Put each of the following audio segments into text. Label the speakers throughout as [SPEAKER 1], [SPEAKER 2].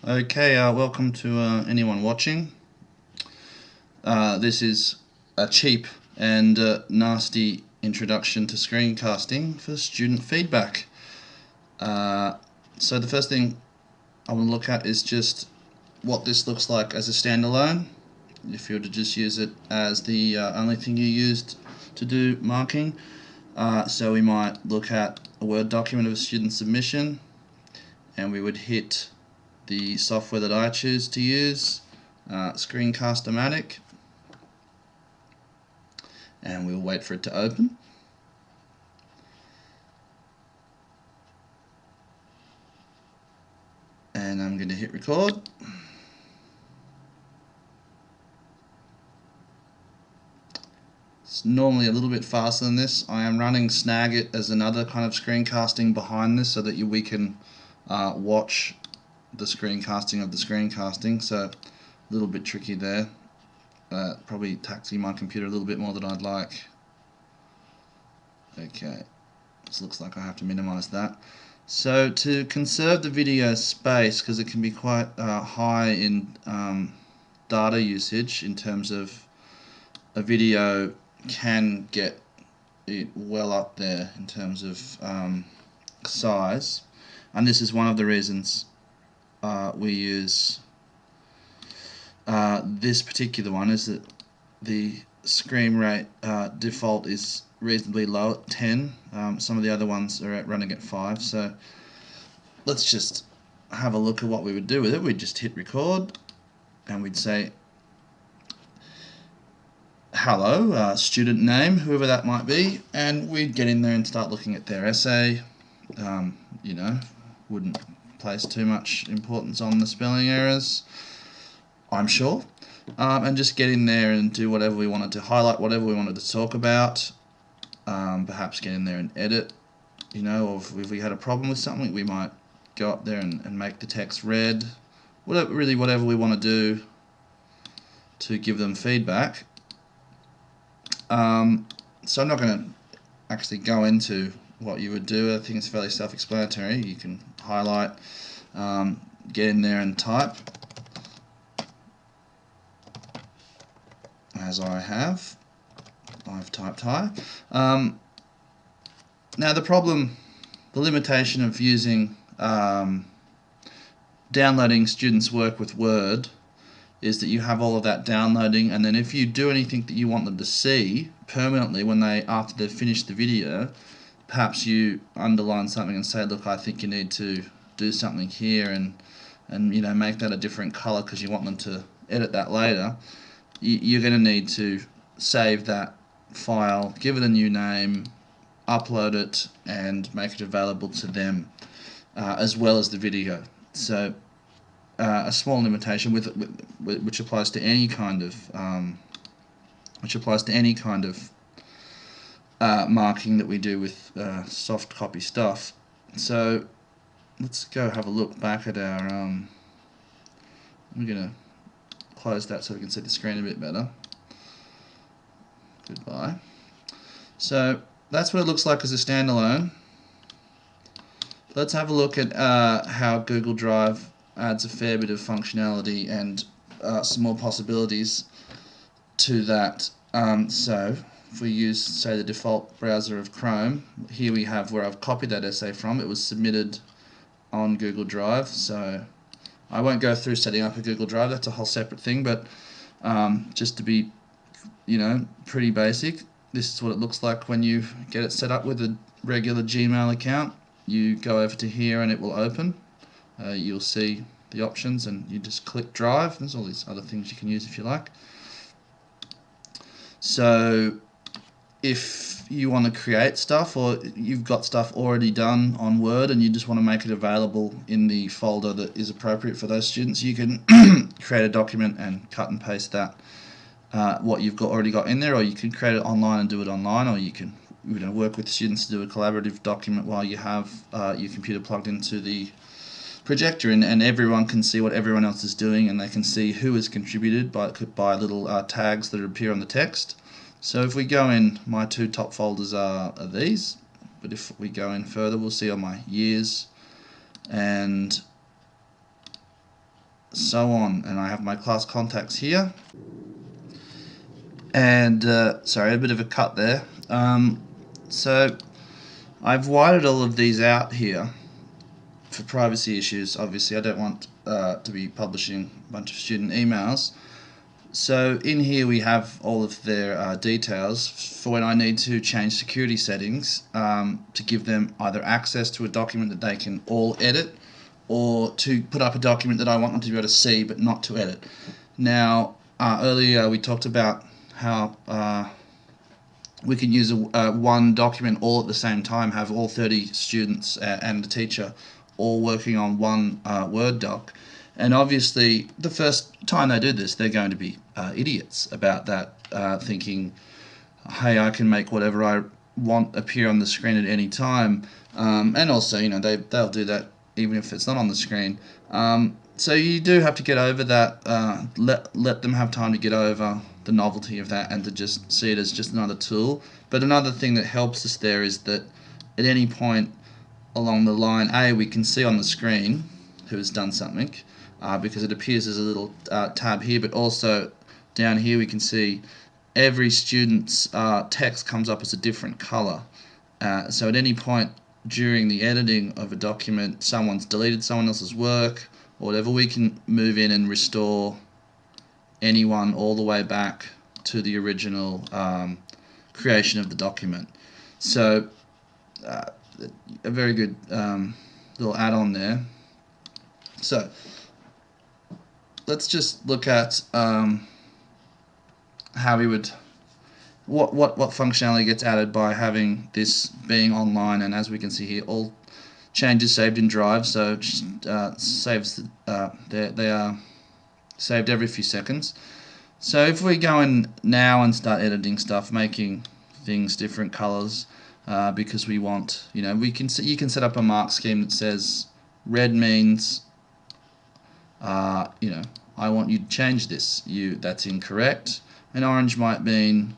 [SPEAKER 1] Okay, welcome to anyone watching. This is a cheap and nasty introduction to screencasting for student feedback. So the first thing I want to look at is just what this looks like as a standalone. If you were to just use it as the only thing you used to do marking. So we might look at a Word document of a student submission, and we would hit the software that I choose to use, Screencast-O-Matic, and we'll wait for it to open. And I'm going to hit record. It's normally a little bit faster than this. I am running Snagit as another kind of screencasting behind this so that we can watch the screencasting of the screencasting, so a little bit tricky there. Probably taxing my computer a little bit more than I'd like. Okay, this looks like I have to minimize that. So to conserve the video space, because it can be quite high in data usage in terms of a video can get it well up there in terms of size, and this is one of the reasons we use this particular one, is that the screen rate default is reasonably low at 10. Some of the other ones are running at 5, so let's just have a look at what we would do with it. We'd just hit record and we'd say hello, student name, whoever that might be, and we'd get in there and start looking at their essay. You know, wouldn't place too much importance on the spelling errors, I'm sure, and just get in there and do whatever we wanted to highlight, whatever we wanted to talk about. Perhaps get in there and edit, you know, or if we had a problem with something, we might go up there and make the text red, whatever we want to do to give them feedback. So I'm not going to actually go into what you would do. I think it's fairly self-explanatory. You can highlight, get in there and type, as I have. I've typed high. Now the limitation of using downloading students' work with Word is that you have all of that downloading, and then if you do anything that you want them to see permanently after they've finished the video, perhaps you underline something and say, look, I think you need to do something here, and you know, make that a different color because you want them to edit that later. You're going to need to save that file, give it a new name, upload it, and make it available to them as well as the video. So a small limitation which applies to any kind of marking that we do with soft copy stuff. So let's go have a look back at our. I'm gonna close that so we can see the screen a bit better. Goodbye. So that's what it looks like as a standalone. Let's have a look at how Google Drive adds a fair bit of functionality and some more possibilities to that. So if we use, say, the default browser of Chrome, here we have where I've copied that essay from. It was submitted on Google Drive, so I won't go through setting up a Google Drive, that's a whole separate thing, but just to be, you know, pretty basic, this is what it looks like when you get it set up with a regular Gmail account. You go over to here and it will open. You'll see the options and you just click Drive. There's all these other things you can use if you like. So if you want to create stuff, or you've got stuff already done on Word and you just want to make it available in the folder that is appropriate for those students, you can create a document and cut and paste that, what you've already got in there, or you can create it online and do it online, or you can work with students to do a collaborative document while you have your computer plugged into the projector, and everyone can see what everyone else is doing, and they can see who has contributed by little tags that appear on the text. So if we go in, my two top folders are these, but if we go in further, we'll see all my years, and so on, and I have my class contacts here. And sorry, a bit of a cut there. So I've whited all of these out here for privacy issues. Obviously, I don't want to be publishing a bunch of student emails. So in here we have all of their details for when I need to change security settings to give them either access to a document that they can all edit, or to put up a document that I want them to be able to see but not to edit. Now earlier we talked about how we can use one document all at the same time, have all 30 students and the teacher all working on one Word doc. And obviously, the first time they do this, they're going to be idiots about that, thinking, hey, I can make whatever I want appear on the screen at any time. And also, you know, they'll do that even if it's not on the screen. So you do have to get over that, let them have time to get over the novelty of that and to just see it as just another tool. But another thing that helps us there is that at any point along the line, we can see on the screen who has done something, because it appears as a little tab here, but also down here we can see every student's text comes up as a different color. So at any point during the editing of a document, someone's deleted someone else's work or whatever, we can move in and restore anyone all the way back to the original creation of the document. So a very good little add-on there. So let's just look at how we would, what functionality gets added by having this being online. And as we can see here, all changes saved in Drive, so saves they are saved every few seconds. So if we go in now and start editing stuff, making things different colors, because we want, you know, you can set up a mark scheme that says red means you know, I want you to change this, that's incorrect, and orange might mean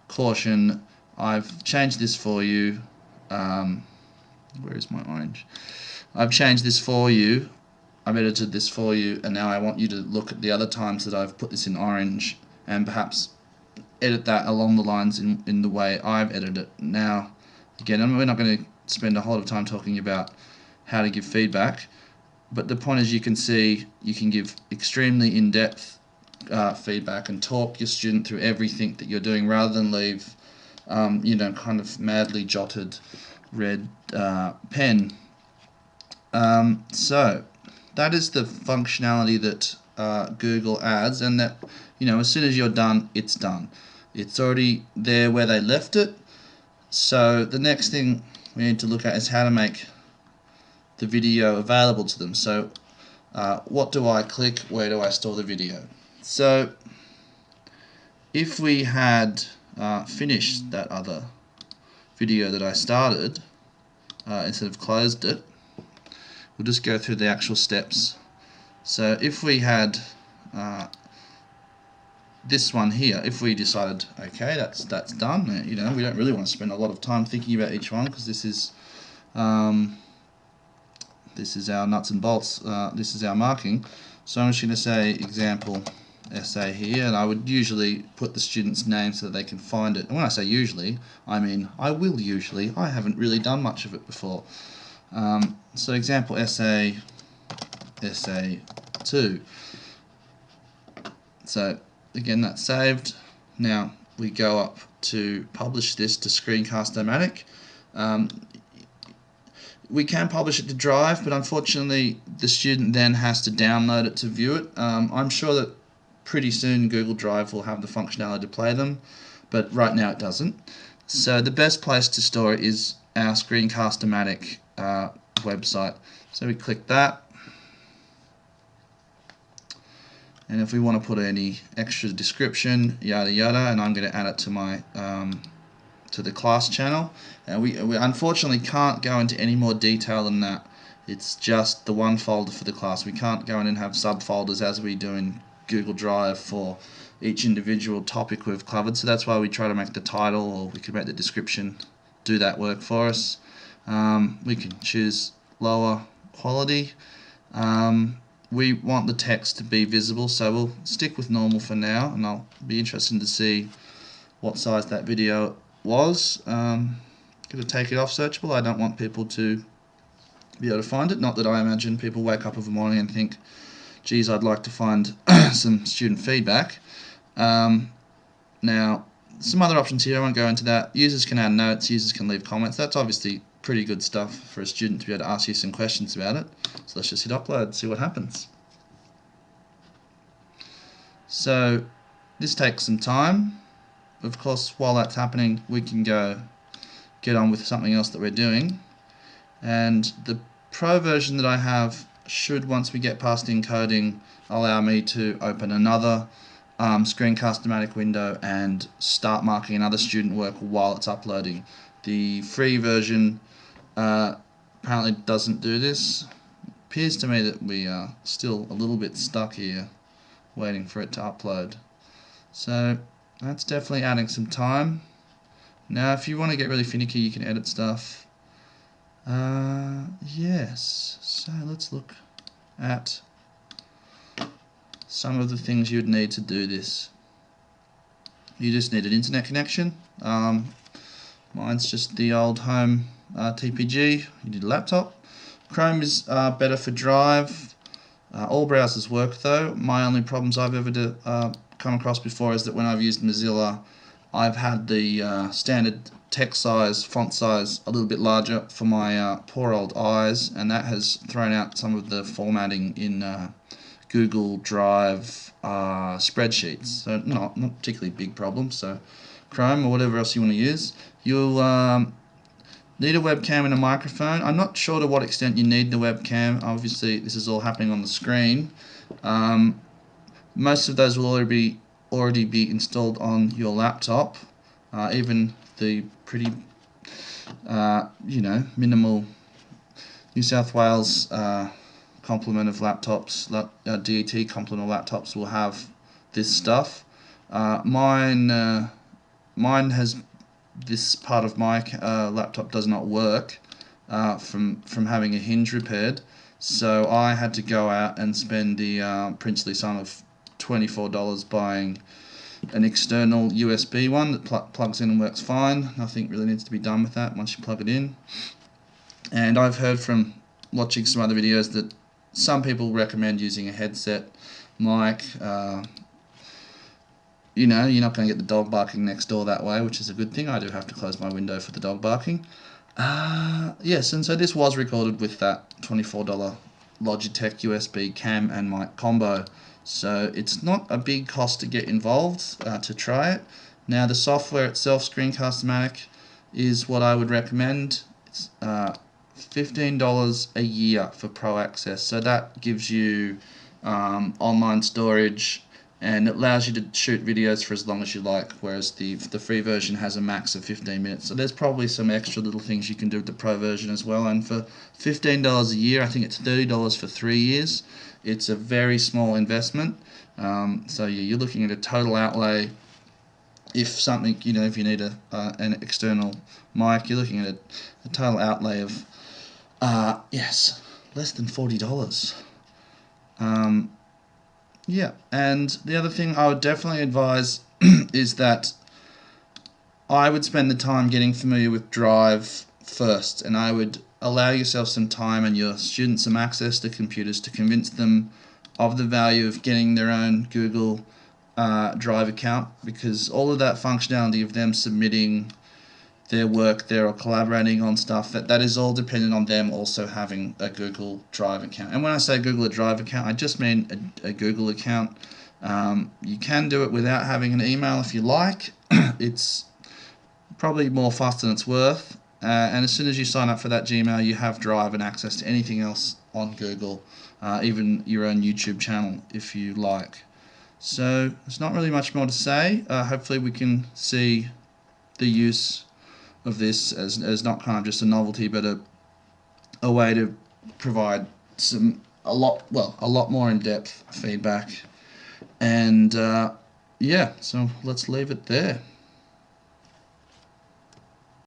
[SPEAKER 1] caution, I've changed this for you. Where is my orange? I've changed this for you, I've edited this for you, and now I want you to look at the other times that I've put this in orange and perhaps edit that along the lines in the way I've edited it. Now again, we're not going to spend a whole lot of time talking about how to give feedback, but the point is you can see you can give extremely in-depth feedback and talk your student through everything that you're doing, rather than leave you know, kind of madly jotted red pen. So that is the functionality that Google adds, and that, you know, as soon as you're done, it's done. It's already there where they left it. So the next thing we need to look at is how to make the video available to them. So what do I click? Where do I store the video? So if we had finished that other video that I started, instead of closed it, we'll just go through the actual steps. So if we had this one here, if we decided, okay, that's done, you know, we don't really want to spend a lot of time thinking about each one, because this is our nuts and bolts, this is our marking. So I'm just going to say example essay here, and I would usually put the student's name so that they can find it. And when I say usually, I mean I will usually. I haven't really done much of it before. So example essay 2. So again, that's saved. Now we go up to publish this to Screencast-O-Matic. We can publish it to Drive, but unfortunately the student then has to download it to view it. I'm sure that pretty soon Google Drive will have the functionality to play them, but right now it doesn't. So the best place to store it is our Screencast-O-Matic website. So we click that, and if we want to put any extra description, yada yada, and I'm going to add it to my to the class channel. And we unfortunately can't go into any more detail than that. It's just the one folder for the class. We can't go in and have subfolders as we do in Google Drive for each individual topic we've covered. So that's why we try to make the title, or we could make the description do that work for us. We can choose lower quality, we want the text to be visible, so we'll stick with normal for now, and I'll be interested to see what size that video was. Going to take it off searchable. I don't want people to be able to find it. Not that I imagine people wake up in the morning and think, geez, I'd like to find some student feedback. Now, some other options here, I won't go into that. Users can add notes, users can leave comments. That's obviously pretty good stuff for a student to be able to ask you some questions about it. So let's just hit upload, see what happens. So this takes some time. Of course, while that's happening, we can go get on with something else that we're doing. And the pro version that I have should, once we get past encoding, allow me to open another Screencast-O-Matic window and start marking another student work while it's uploading. The free version apparently doesn't do this. It appears to me that we are still a little bit stuck here waiting for it to upload. So that's definitely adding some time. Now if you want to get really finicky, you can edit stuff. Yes, so let's look at some of the things you'd need to do this. You just need an internet connection. Mine's just the old home TPG. You need a laptop. Chrome is better for Drive. All browsers work though. My only problems I've ever come across before is that when I've used Mozilla, I've had the standard text size, font size a little bit larger for my poor old eyes, and that has thrown out some of the formatting in Google Drive spreadsheets. So not particularly big problem. So Chrome or whatever else you want to use. You'll need a webcam and a microphone. I'm not sure to what extent you need the webcam. Obviously this is all happening on the screen. Most of those will already be installed on your laptop. Even the pretty minimal New South Wales complement of laptops, DET complement of laptops will have this stuff. Mine has this part of my laptop does not work from having a hinge repaired, so I had to go out and spend the princely sum of $24 buying an external USB one that plugs in and works fine. Nothing really needs to be done with that once you plug it in. And I've heard from watching some other videos that some people recommend using a headset mic. You're not going to get the dog barking next door that way, which is a good thing. I do have to close my window for the dog barking. Yes, and so this was recorded with that $24 Logitech USB cam and mic combo. So it's not a big cost to get involved to try it. Now the software itself, Screencast-O-Matic, is what I would recommend. It's $15 a year for Pro Access. So that gives you online storage, and it allows you to shoot videos for as long as you like, whereas the free version has a max of 15 minutes. So there's probably some extra little things you can do with the Pro version as well. And for $15 a year, I think it's $30 for 3 years. It's a very small investment. So you're looking at a total outlay. If something, if you need an external mic, you're looking at a total outlay of yes, less than $40. Yeah, and the other thing I would definitely advise is that I would spend the time getting familiar with Drive first, and I would allow yourself some time and your students some access to computers to convince them of the value of getting their own Google Drive account, because all of that functionality of them submitting their work there or collaborating on stuff, that is all dependent on them also having a Google Drive account. And when I say Google Drive account, I just mean a Google account. You can do it without having an email if you like. It's probably more fuss than it's worth. And as soon as you sign up for that Gmail, you have Drive and access to anything else on Google, even your own YouTube channel if you like. So there's not really much more to say. Hopefully we can see the use of this as not kind of just a novelty, but a way to provide a lot more in-depth feedback. And yeah, so let's leave it there.